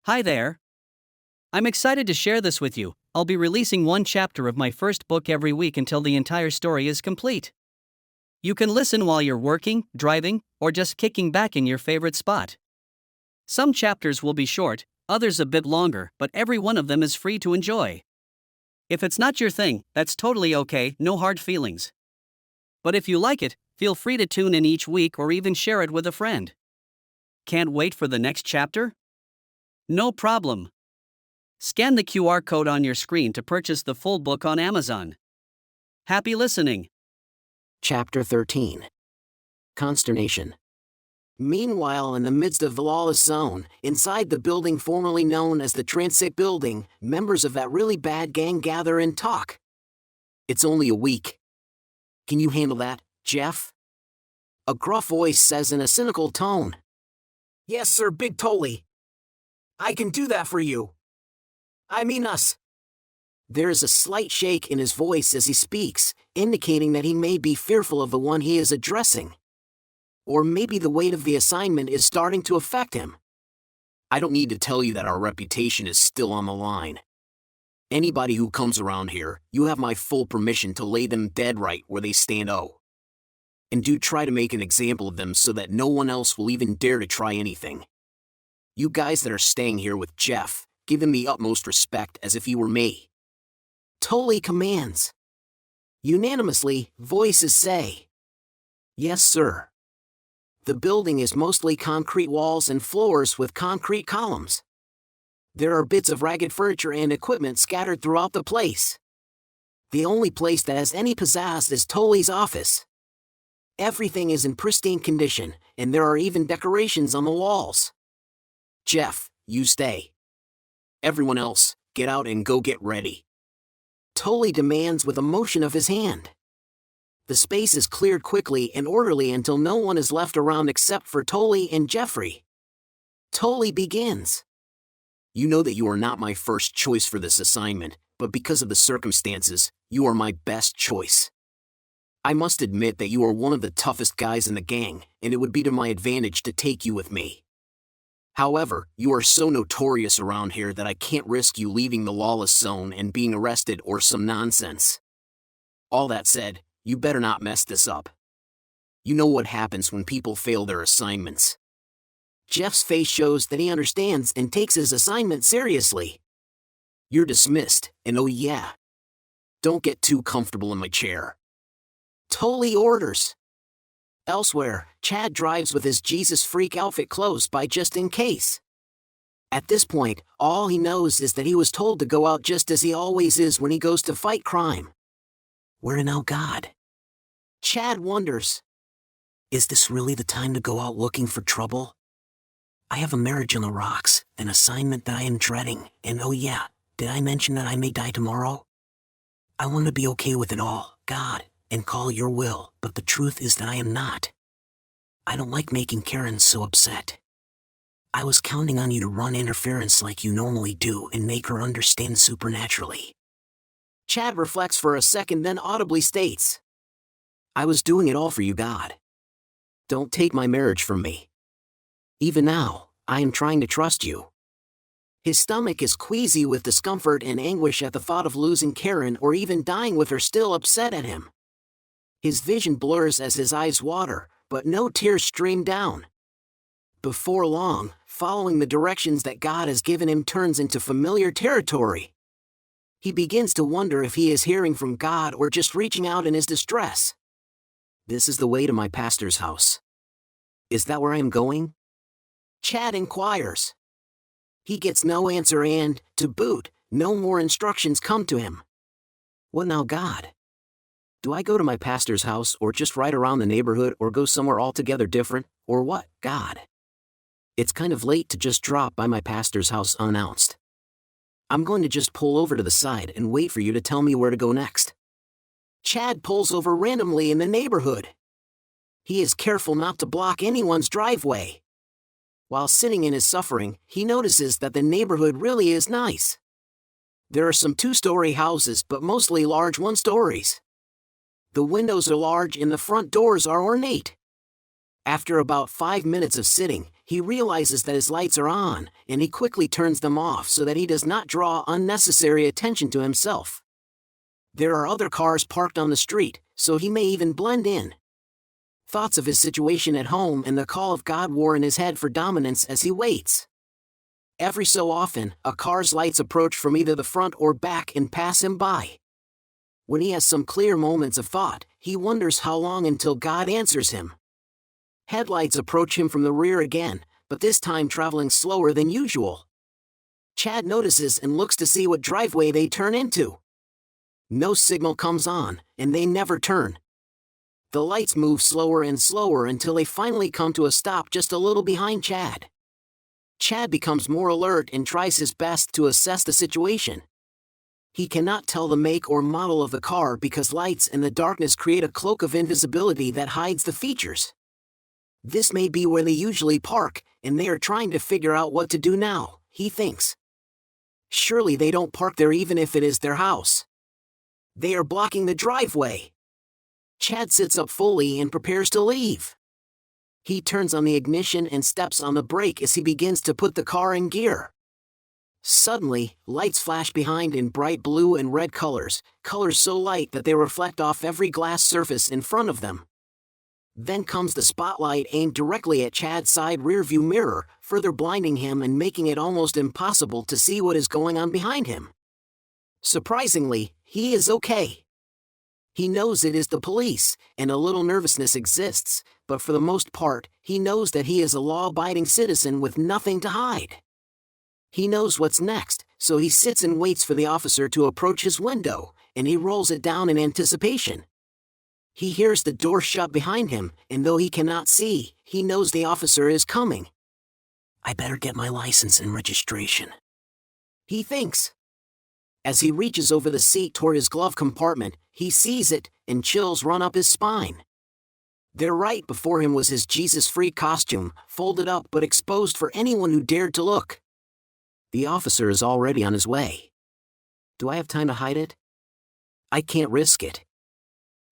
Hi there. I'm excited to share this with you. I'll be releasing one chapter of my first book every week until the entire story is complete. You can listen while you're working, driving, or just kicking back in your favorite spot. Some chapters will be short, others a bit longer, but every one of them is free to enjoy. If it's not your thing, that's totally okay, no hard feelings. But if you like it, feel free to tune in each week or even share it with a friend. Can't wait for the next chapter? No problem. Scan the QR code on your screen to purchase the full book on Amazon. Happy listening. Chapter 13. Consternation. Meanwhile, in the midst of the lawless zone, inside the building formerly known as the Transic Building, members of that really bad gang gather and talk. It's only a week. Can you handle that, Jeff? A gruff voice says in a cynical tone. Yes, sir, Big Tully. I can do that for you. I mean us. There is a slight shake in his voice as he speaks, indicating that he may be fearful of the one he is addressing. Or maybe the weight of the assignment is starting to affect him. I don't need to tell you that our reputation is still on the line. Anybody who comes around here, you have my full permission to lay them dead right where they stand. And do try to make an example of them so that no one else will even dare to try anything. You guys that are staying here with Jeff, give him the utmost respect as if he were me. Tully commands. Unanimously, voices say, yes, sir. The building is mostly concrete walls and floors with concrete columns. There are bits of ragged furniture and equipment scattered throughout the place. The only place that has any pizzazz is Tully's office. Everything is in pristine condition, and there are even decorations on the walls. Jeff, you stay. Everyone else, get out and go get ready. Tully demands with a motion of his hand. The space is cleared quickly and orderly until no one is left around except for Tully and Jeffrey. Tully begins. You know that you are not my first choice for this assignment, but because of the circumstances, you are my best choice. I must admit that you are one of the toughest guys in the gang, and it would be to my advantage to take you with me. However, you are so notorious around here that I can't risk you leaving the lawless zone and being arrested or some nonsense. All that said, you better not mess this up. You know what happens when people fail their assignments. Jeff's face shows that he understands and takes his assignment seriously. You're dismissed, and oh yeah. Don't get too comfortable in my chair. Tully orders. Elsewhere, Chad drives with his Jesus freak outfit close by just in case. At this point, all he knows is that he was told to go out just as he always is when he goes to fight crime. Where now, God? Chad wonders. Is this really the time to go out looking for trouble? I have a marriage on the rocks, an assignment that I am dreading, and oh yeah, did I mention that I may die tomorrow? I want to be okay with it all, God, and call your will, but the truth is that I am not. I don't like making Karen so upset. I was counting on you to run interference like you normally do and make her understand supernaturally. Chad reflects for a second, then audibly states, I was doing it all for you, God. Don't take my marriage from me. Even now, I am trying to trust you. His stomach is queasy with discomfort and anguish at the thought of losing Karen or even dying with her still upset at him. His vision blurs as his eyes water, but no tears stream down. Before long, following the directions that God has given him turns into familiar territory. He begins to wonder if he is hearing from God or just reaching out in his distress. This is the way to my pastor's house. Is that where I am going? Chad inquires. He gets no answer and, to boot, no more instructions come to him. What now, God? Do I go to my pastor's house or just ride around the neighborhood or go somewhere altogether different, or what, God? It's kind of late to just drop by my pastor's house unannounced. I'm going to just pull over to the side and wait for you to tell me where to go next. Chad pulls over randomly in the neighborhood. He is careful not to block anyone's driveway. While sitting in his suffering, he notices that the neighborhood really is nice. There are some two-story houses, but mostly large one-stories. The windows are large and the front doors are ornate. After about 5 minutes of sitting, he realizes that his lights are on, and he quickly turns them off so that he does not draw unnecessary attention to himself. There are other cars parked on the street, so he may even blend in. Thoughts of his situation at home and the call of God war in his head for dominance as he waits. Every so often, a car's lights approach from either the front or back and pass him by. When he has some clear moments of thought, he wonders how long until God answers him. Headlights approach him from the rear again, but this time traveling slower than usual. Chad notices and looks to see what driveway they turn into. No signal comes on, and they never turn. The lights move slower and slower until they finally come to a stop just a little behind Chad. Chad becomes more alert and tries his best to assess the situation. He cannot tell the make or model of the car because lights in the darkness create a cloak of invisibility that hides the features. This may be where they usually park, and they are trying to figure out what to do now, he thinks. Surely they don't park there even if it is their house. They are blocking the driveway. Chad sits up fully and prepares to leave. He turns on the ignition and steps on the brake as he begins to put the car in gear. Suddenly, lights flash behind in bright blue and red colors, colors so light that they reflect off every glass surface in front of them. Then comes the spotlight aimed directly at Chad's side rearview mirror, further blinding him and making it almost impossible to see what is going on behind him. Surprisingly, he is okay. He knows it is the police, and a little nervousness exists, but for the most part, he knows that he is a law-abiding citizen with nothing to hide. He knows what's next, so he sits and waits for the officer to approach his window, and he rolls it down in anticipation. He hears the door shut behind him, and though he cannot see, he knows the officer is coming. I better get my license and registration, he thinks. As he reaches over the seat toward his glove compartment, he sees it, and chills run up his spine. There right before him was his Jesus-freak costume, folded up but exposed for anyone who dared to look. The officer is already on his way. Do I have time to hide it? I can't risk it.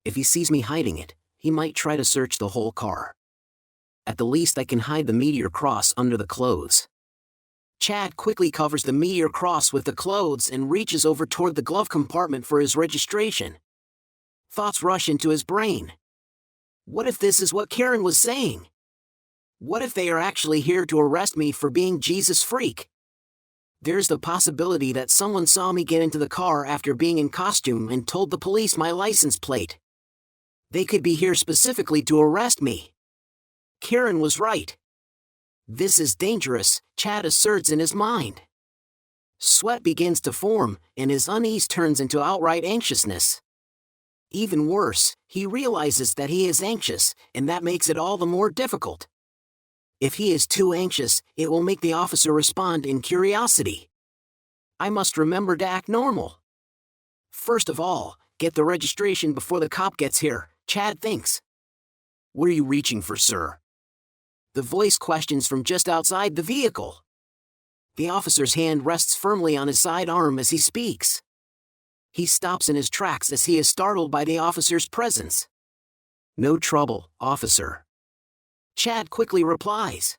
If he sees me hiding it, he might try to search the whole car. At the least I can hide the meteor cross under the clothes. Chad quickly covers the meteor cross with the clothes and reaches over toward the glove compartment for his registration. Thoughts rush into his brain. What if this is what Karen was saying? What if they are actually here to arrest me for being Jesus freak? There's the possibility that someone saw me get into the car after being in costume and told the police my license plate. They could be here specifically to arrest me. Karen was right. This is dangerous, Chad asserts in his mind. Sweat begins to form, and his unease turns into outright anxiousness. Even worse, he realizes that he is anxious, and that makes it all the more difficult. If he is too anxious, it will make the officer respond in curiosity. I must remember to act normal. First of all, get the registration before the cop gets here, Chad thinks. What are you reaching for, sir? The voice questions from just outside the vehicle. The officer's hand rests firmly on his sidearm as he speaks. He stops in his tracks as he is startled by the officer's presence. No trouble, officer. Chad quickly replies.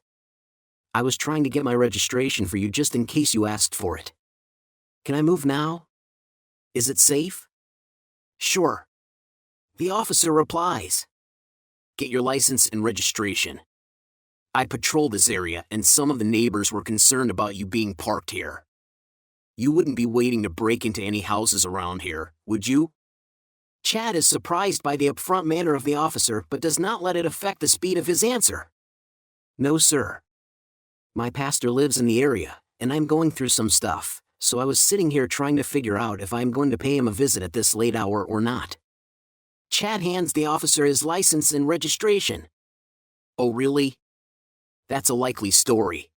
I was trying to get my registration for you just in case you asked for it. Can I move now? Is it safe? Sure. The officer replies. Get your license and registration. I patrol this area and some of the neighbors were concerned about you being parked here. You wouldn't be waiting to break into any houses around here, would you? Chad is surprised by the upfront manner of the officer but does not let it affect the speed of his answer. No, sir. My pastor lives in the area, and I'm going through some stuff, so I was sitting here trying to figure out if I'm going to pay him a visit at this late hour or not. Chad hands the officer his license and registration. Oh, really? That's a likely story.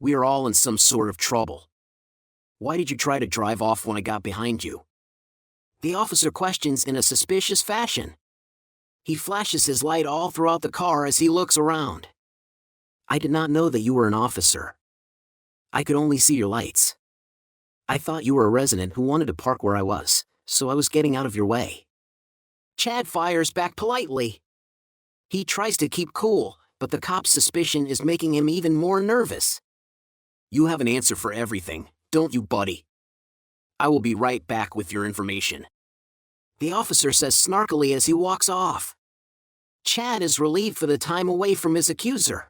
We are all in some sort of trouble. Why did you try to drive off when I got behind you? The officer questions in a suspicious fashion. He flashes his light all throughout the car as he looks around. I did not know that you were an officer. I could only see your lights. I thought you were a resident who wanted to park where I was, so I was getting out of your way. Chad fires back politely. He tries to keep cool, but the cop's suspicion is making him even more nervous. You have an answer for everything, don't you, buddy? I will be right back with your information. The officer says snarkily as he walks off. Chad is relieved for the time away from his accuser.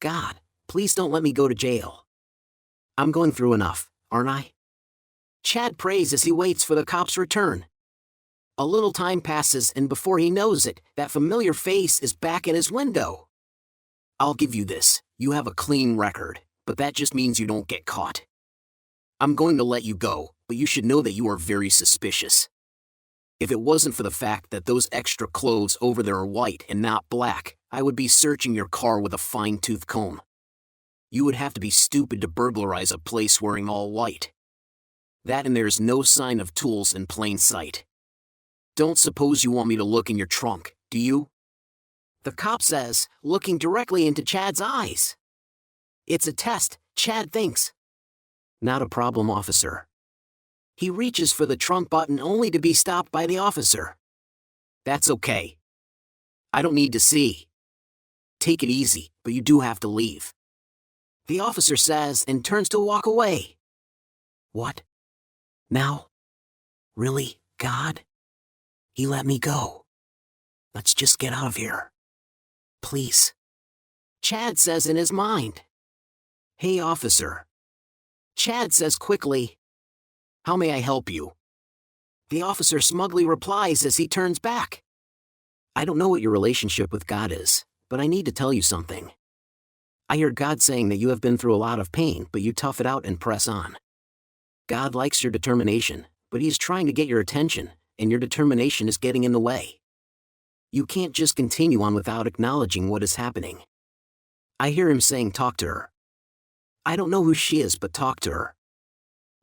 God, please don't let me go to jail. I'm going through enough, aren't I? Chad prays as he waits for the cop's return. A little time passes, and before he knows it, that familiar face is back at his window. I'll give you this, you have a clean record, but that just means you don't get caught. I'm going to let you go, but you should know that you are very suspicious. If it wasn't for the fact that those extra clothes over there are white and not black, I would be searching your car with a fine-tooth comb. You would have to be stupid to burglarize a place wearing all white. That and there's no sign of tools in plain sight. Don't suppose you want me to look in your trunk, do you? The cop says, looking directly into Chad's eyes. It's a test, Chad thinks. Not a problem, officer. He reaches for the trunk button only to be stopped by the officer. That's okay. I don't need to see. Take it easy, but you do have to leave. The officer says and turns to walk away. What? Now? Really, God? He let me go. Let's just get out of here. Please. Chad says in his mind. Hey, officer. Chad says quickly. How may I help you? The officer smugly replies as he turns back. I don't know what your relationship with God is, but I need to tell you something. I hear God saying that you have been through a lot of pain, but you tough it out and press on. God likes your determination, but He's trying to get your attention, and your determination is getting in the way. You can't just continue on without acknowledging what is happening. I hear Him saying, talk to her. I don't know who she is, but talk to her.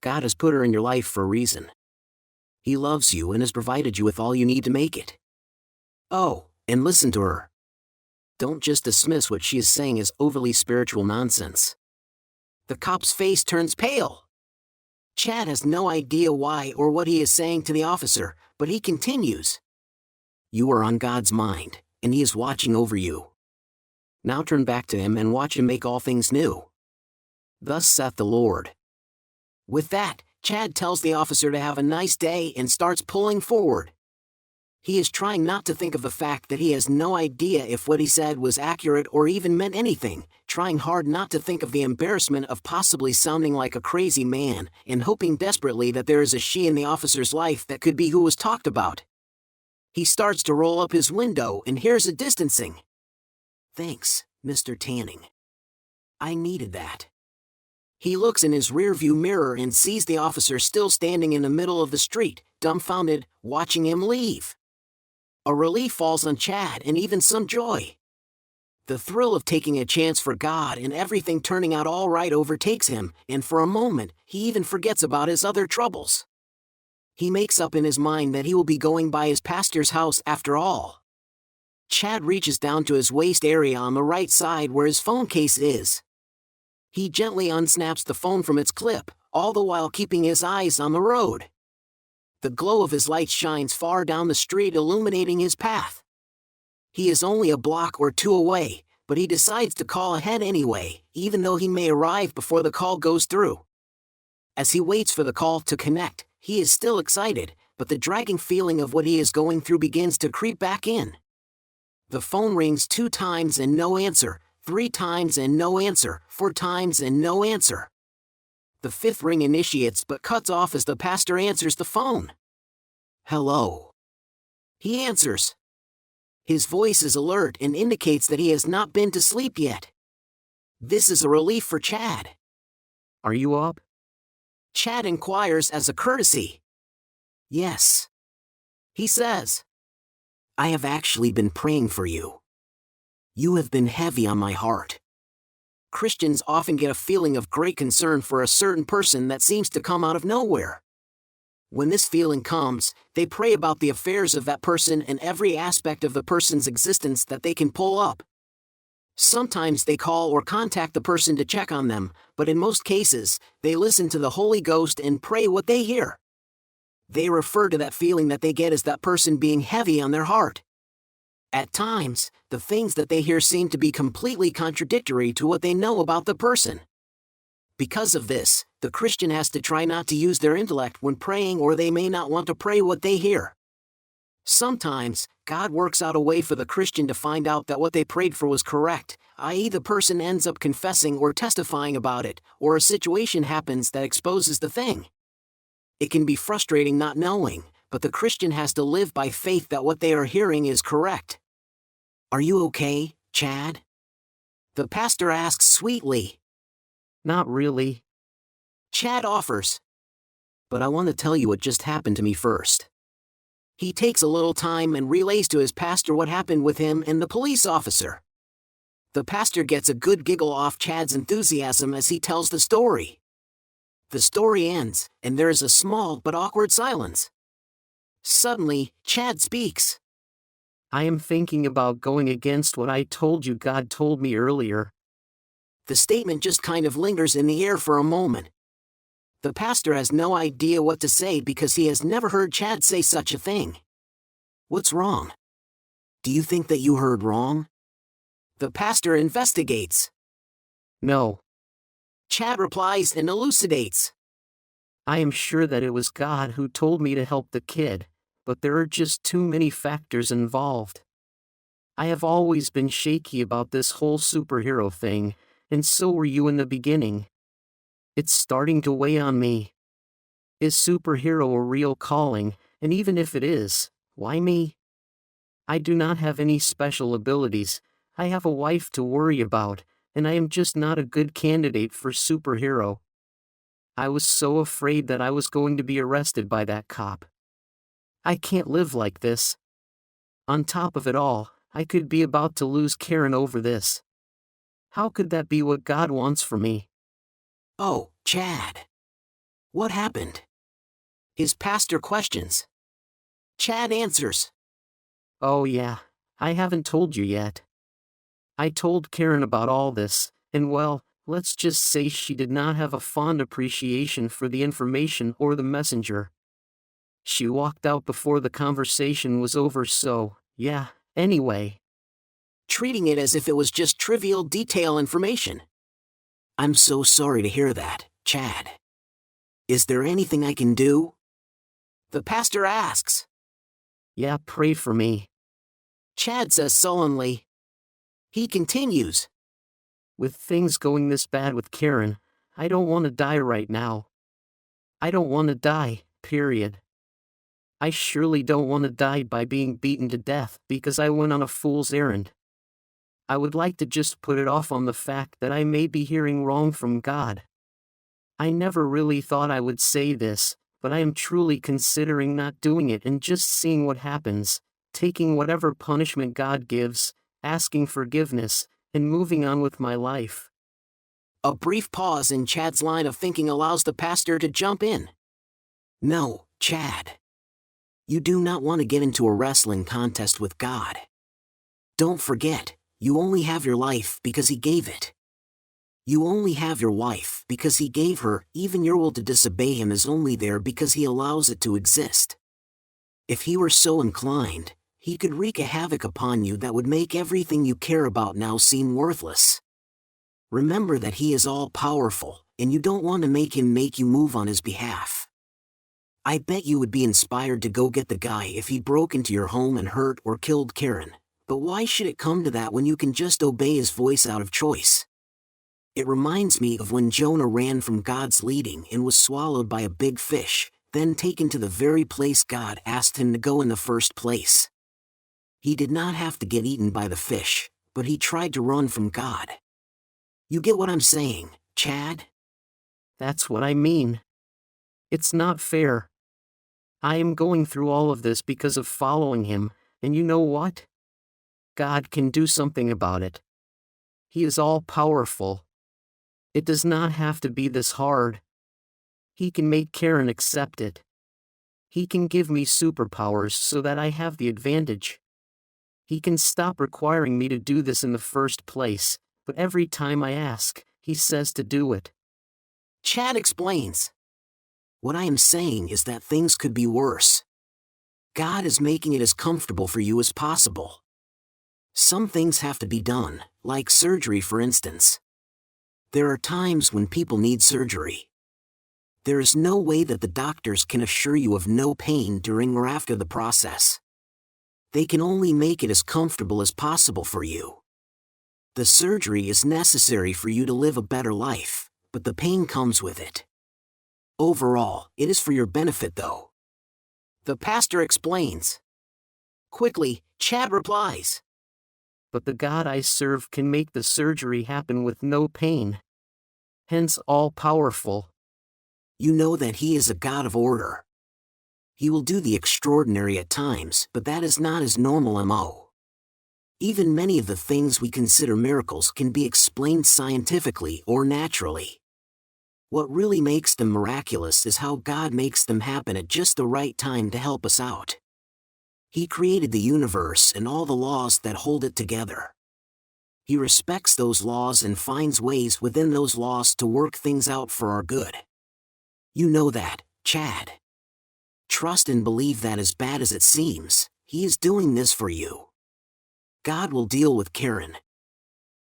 God has put her in your life for a reason. He loves you and has provided you with all you need to make it. Oh, and listen to her. Don't just dismiss what she is saying as overly spiritual nonsense. The cop's face turns pale. Chad has no idea why or what he is saying to the officer, but he continues. You are on God's mind, and He is watching over you. Now turn back to Him and watch Him make all things new. Thus saith the Lord. With that, Chad tells the officer to have a nice day and starts pulling forward. He is trying not to think of the fact that he has no idea if what he said was accurate or even meant anything, trying hard not to think of the embarrassment of possibly sounding like a crazy man, and hoping desperately that there is a she in the officer's life that could be who was talked about. He starts to roll up his window and hears a distancing. Thanks, Mr. Tanning. I needed that. He looks in his rearview mirror and sees the officer still standing in the middle of the street, dumbfounded, watching him leave. A relief falls on Chad and even some joy. The thrill of taking a chance for God and everything turning out all right overtakes him, and for a moment, he even forgets about his other troubles. He makes up in his mind that he will be going by his pastor's house after all. Chad reaches down to his waist area on the right side where his phone case is. He gently unsnaps the phone from its clip, all the while keeping his eyes on the road. The glow of his light shines far down the street, illuminating his path. He is only a block or two away, but he decides to call ahead anyway, even though he may arrive before the call goes through. As he waits for the call to connect, he is still excited, but the dragging feeling of what he is going through begins to creep back in. The phone rings 2 times and no answer, 3 times and no answer, 4 times and no answer. The 5th ring initiates but cuts off as the pastor answers the phone. Hello. He answers. His voice is alert and indicates that he has not been to sleep yet. This is a relief for Chad. Are you up? Chad inquires as a courtesy. Yes. He says. I have actually been praying for you. You have been heavy on my heart. Christians often get a feeling of great concern for a certain person that seems to come out of nowhere. When this feeling comes, they pray about the affairs of that person and every aspect of the person's existence that they can pull up. Sometimes they call or contact the person to check on them, but in most cases, they listen to the Holy Ghost and pray what they hear. They refer to that feeling that they get as that person being heavy on their heart. At times, the things that they hear seem to be completely contradictory to what they know about the person. Because of this, the Christian has to try not to use their intellect when praying, or they may not want to pray what they hear. Sometimes, God works out a way for the Christian to find out that what they prayed for was correct, i.e., the person ends up confessing or testifying about it, or a situation happens that exposes the thing. It can be frustrating not knowing, but the Christian has to live by faith that what they are hearing is correct. "Are you okay, Chad?" the pastor asks sweetly. Not really. Chad offers. "But I want to tell you what just happened to me first." He takes a little time and relays to his pastor what happened with him and the police officer. The pastor gets a good giggle off Chad's enthusiasm as he tells the story. The story ends, and there is a small but awkward silence. Suddenly, Chad speaks. I am thinking about going against what I told you God told me earlier. The statement just kind of lingers in the air for a moment. The pastor has no idea what to say because he has never heard Chad say such a thing. "What's wrong? Do you think that you heard wrong?" The pastor investigates. No. Chad replies and elucidates. I am sure that it was God who told me to help the kid, but there are just too many factors involved. I have always been shaky about this whole superhero thing, and so were you in the beginning. It's starting to weigh on me. Is superhero a real calling, and even if it is, why me? I do not have any special abilities, I have a wife to worry about, and I am just not a good candidate for superhero. I was so afraid that I was going to be arrested by that cop. I can't live like this. On top of it all, I could be about to lose Karen over this. How could that be what God wants for me? "Oh, Chad. What happened?" his pastor questions. Chad answers. Oh yeah, I haven't told you yet. I told Karen about all this, and well, let's just say she did not have a fond appreciation for the information or the messenger. She walked out before the conversation was over, so, yeah, anyway. Treating it as if it was just trivial detail information. "I'm so sorry to hear that, Chad. Is there anything I can do?" the pastor asks. Yeah, pray for me. Chad says sullenly. He continues. With things going this bad with Karen, I don't want to die right now. I don't want to die, period. I surely don't want to die by being beaten to death because I went on a fool's errand. I would like to just put it off on the fact that I may be hearing wrong from God. I never really thought I would say this, but I am truly considering not doing it and just seeing what happens, taking whatever punishment God gives, asking forgiveness, and moving on with my life. A brief pause in Chad's line of thinking allows the pastor to jump in. "No, Chad. You do not want to get into a wrestling contest with God. Don't forget, you only have your life because He gave it. You only have your wife because He gave her. Even your will to disobey Him is only there because He allows it to exist. If He were so inclined, He could wreak a havoc upon you that would make everything you care about now seem worthless. Remember that He is all-powerful, and you don't want to make Him make you move on His behalf. I bet you would be inspired to go get the guy if he broke into your home and hurt or killed Karen, but why should it come to that when you can just obey His voice out of choice? It reminds me of when Jonah ran from God's leading and was swallowed by a big fish, then taken to the very place God asked him to go in the first place. He did not have to get eaten by the fish, but he tried to run from God. You get what I'm saying, Chad? That's what I mean. It's not fair. I am going through all of this because of following Him, and you know what? God can do something about it. He is all-powerful. It does not have to be this hard. He can make Karen accept it. He can give me superpowers so that I have the advantage. He can stop requiring me to do this in the first place, but every time I ask, He says to do it. Chad explains. What I am saying is that things could be worse. God is making it as comfortable for you as possible. Some things have to be done, like surgery for instance. There are times when people need surgery. There is no way that the doctors can assure you of no pain during or after the process. They can only make it as comfortable as possible for you. The surgery is necessary for you to live a better life, but the pain comes with it. Overall, it is for your benefit though. The pastor explains. Quickly, Chad replies. But the God I serve can make the surgery happen with no pain. Hence all-powerful. You know that he is a God of order. He will do the extraordinary at times, but that is not his normal MO. Even many of the things we consider miracles can be explained scientifically or naturally. What really makes them miraculous is how God makes them happen at just the right time to help us out. He created the universe and all the laws that hold it together. He respects those laws and finds ways within those laws to work things out for our good. You know that, Chad. Trust and believe that as bad as it seems, he is doing this for you. God will deal with Karen.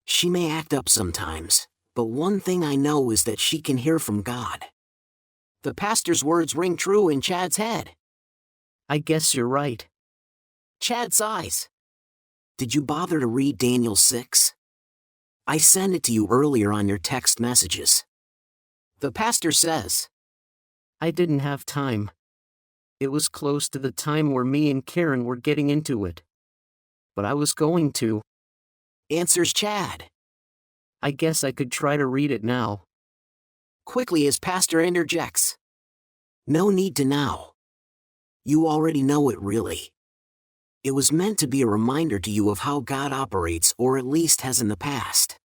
She may act up sometimes, but one thing I know is that she can hear from God. The pastor's words ring true in Chad's head. I guess you're right. Chad sighs. Did you bother to read Daniel 6? I sent it to you earlier on your text messages. The pastor says. I didn't have time. It was close to the time where me and Karen were getting into it. But I was going to. Answers Chad. I guess I could try to read it now. Quickly his pastor interjects. No need to now. You already know it really. It was meant to be a reminder to you of how God operates, or at least has in the past.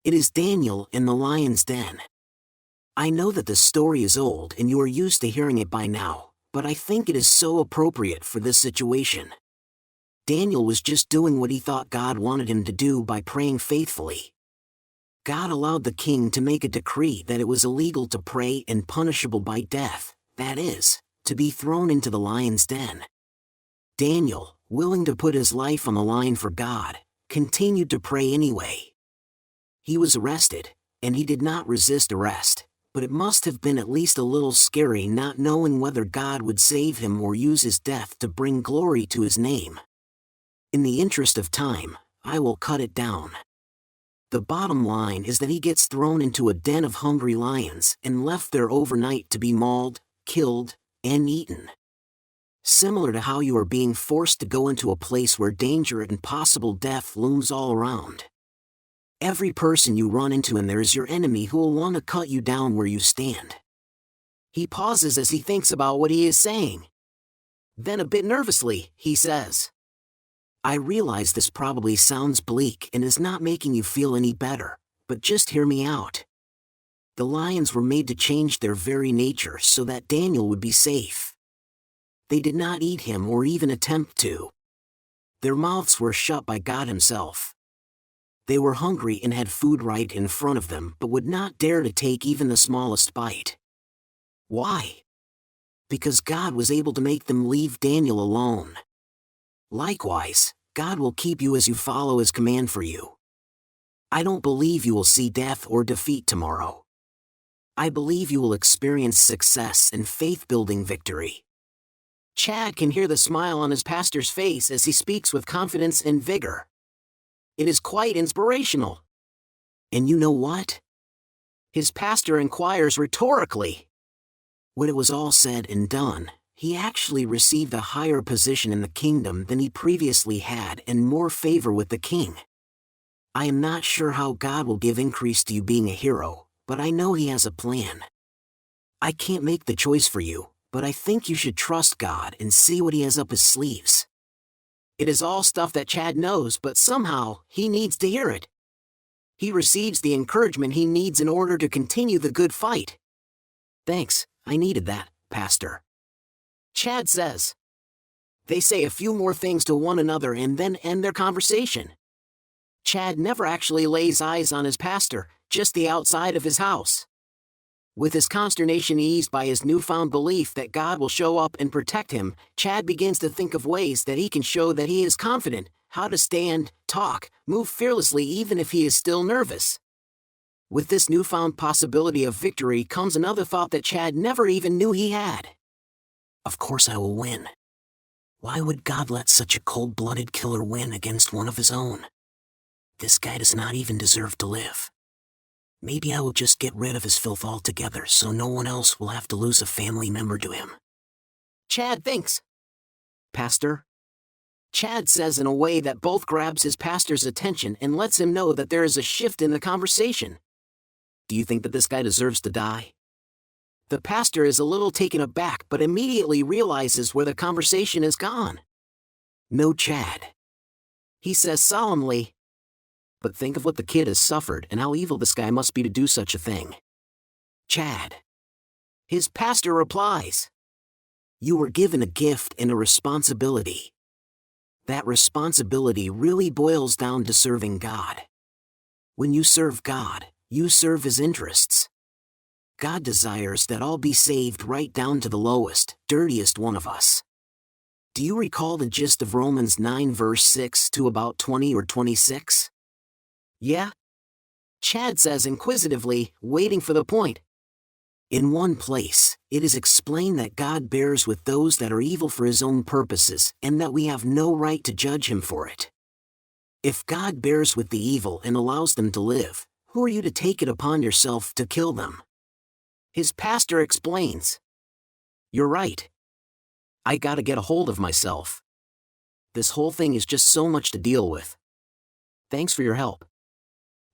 It is Daniel in the lion's den. I know that the story is old and you are used to hearing it by now, but I think it is so appropriate for this situation. Daniel was just doing what he thought God wanted him to do by praying faithfully. God allowed the king to make a decree that it was illegal to pray and punishable by death, that is, to be thrown into the lion's den. Daniel, willing to put his life on the line for God, continued to pray anyway. He was arrested, and he did not resist arrest, but it must have been at least a little scary not knowing whether God would save him or use his death to bring glory to his name. In the interest of time, I will cut it down. The bottom line is that he gets thrown into a den of hungry lions and left there overnight to be mauled, killed, and eaten. Similar to how you are being forced to go into a place where danger and possible death looms all around. Every person you run into in there is your enemy who will want to cut you down where you stand. He pauses as he thinks about what he is saying. Then a bit nervously, he says, I realize this probably sounds bleak and is not making you feel any better, but just hear me out. The lions were made to change their very nature so that Daniel would be safe. They did not eat him or even attempt to. Their mouths were shut by God himself. They were hungry and had food right in front of them but would not dare to take even the smallest bite. Why? Because God was able to make them leave Daniel alone. Likewise, God will keep you as you follow his command for you. I don't believe you will see death or defeat tomorrow. I believe you will experience success and faith-building victory. Chad can hear the smile on his pastor's face as he speaks with confidence and vigor. It is quite inspirational. And you know what? His pastor inquires rhetorically. When it was all said and done, he actually received a higher position in the kingdom than he previously had and more favor with the king. I am not sure how God will give increase to you being a hero, but I know he has a plan. I can't make the choice for you, but I think you should trust God and see what he has up his sleeves. It is all stuff that Chad knows, but somehow, he needs to hear it. He receives the encouragement he needs in order to continue the good fight. Thanks, I needed that, Pastor. Chad says. They say a few more things to one another and then end their conversation. Chad never actually lays eyes on his pastor, just the outside of his house. With his consternation eased by his newfound belief that God will show up and protect him, Chad begins to think of ways that he can show that he is confident, how to stand, talk, move fearlessly even if he is still nervous. With this newfound possibility of victory comes another thought that Chad never even knew he had. Of course I will win. Why would God let such a cold-blooded killer win against one of his own? This guy does not even deserve to live. Maybe I will just get rid of his filth altogether so no one else will have to lose a family member to him. Chad thinks. Pastor? Chad says in a way that both grabs his pastor's attention and lets him know that there is a shift in the conversation. Do you think that this guy deserves to die? The pastor is a little taken aback but immediately realizes where the conversation has gone. No, Chad. He says solemnly. But think of what the kid has suffered and how evil this guy must be to do such a thing. Chad. His pastor replies. You were given a gift and a responsibility. That responsibility really boils down to serving God. When you serve God, you serve His interests. God desires that all be saved right down to the lowest, dirtiest one of us. Do you recall the gist of Romans 9 verse 6 to about 20 or 26? Yeah? Chad says inquisitively, waiting for the point. In one place, it is explained that God bears with those that are evil for His own purposes, and that we have no right to judge Him for it. If God bears with the evil and allows them to live, who are you to take it upon yourself to kill them? His pastor explains. You're right. I gotta get a hold of myself. This whole thing is just so much to deal with. Thanks for your help.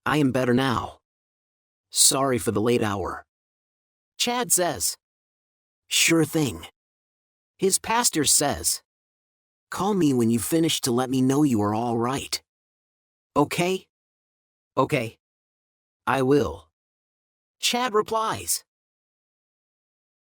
I am better now. Sorry for the late hour. Chad says. Sure thing. His pastor says. Call me when you finish to let me know you are all right. Okay? Okay. I will. Chad replies.